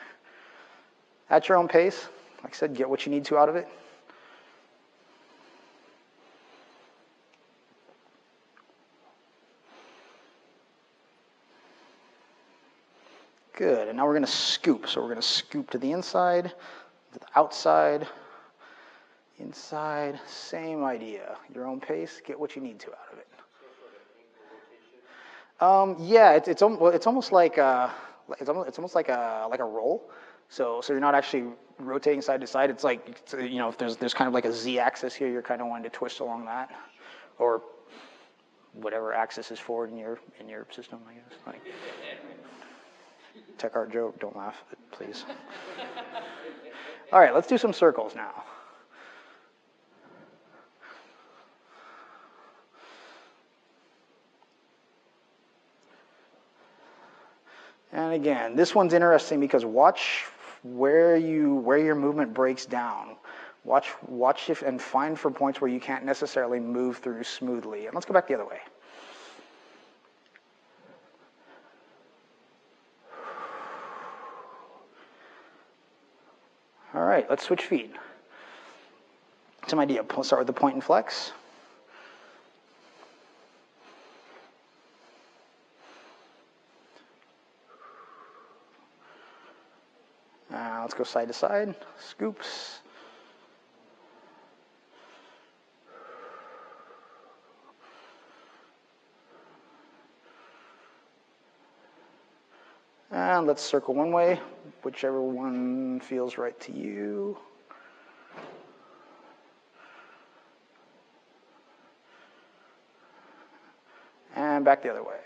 At your own pace. Like I said, get what you need to out of it. Good, and now we're going to scoop. So we're going to scoop to the inside, to the outside, inside, same idea. Your own pace, get what you need to out of it. Yeah, it's almost like a roll. So you're not actually rotating side to side. It's like, you know, if there's kind of like a z-axis here, you're kind of wanting to twist along that, or whatever axis is forward in your system, I guess. Like, tech art joke, don't laugh, please. All right, let's do some circles now. And again, this one's interesting because watch where your movement breaks down. Watch if and find for points where you can't necessarily move through smoothly. And let's go back the other way. All right, let's switch feet. Same idea. We'll start with the point and flex. Let's go side to side. Scoops. And let's circle one way, whichever one feels right to you. And back the other way.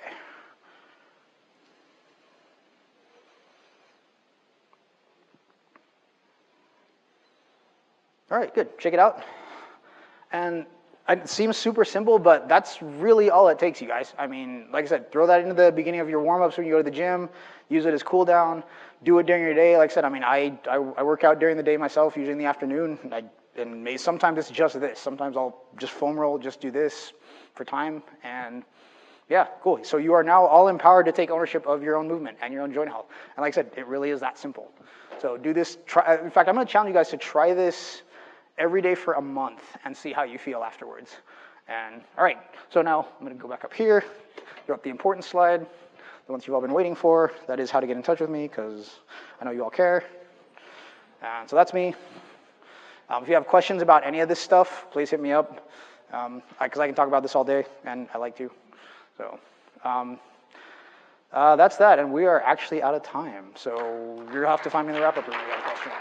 All right, good. Check it out. And it seems super simple, but that's really all it takes, you guys. I mean, like I said, throw that into the beginning of your warm-ups when you go to the gym. Use it as cool down. Do it during your day. Like I said, I mean, I work out during the day myself, usually in the afternoon. And sometimes it's just this. Sometimes I'll just foam roll, just do this for time. And yeah, cool. So you are now all empowered to take ownership of your own movement and your own joint health. And like I said, it really is that simple. So do this. In fact, I'm going to challenge you guys to try this every day for a month and see how you feel afterwards. And all right, so now I'm going to go back up here, throw up the important slide, the ones you've all been waiting for. That is how to get in touch with me, because I know you all care. And so that's me. If you have questions about any of this stuff, please hit me up, because I can talk about this all day, and I like to. So that's that, and we are actually out of time. So you'll have to find me in the wrap-up room if you have questions.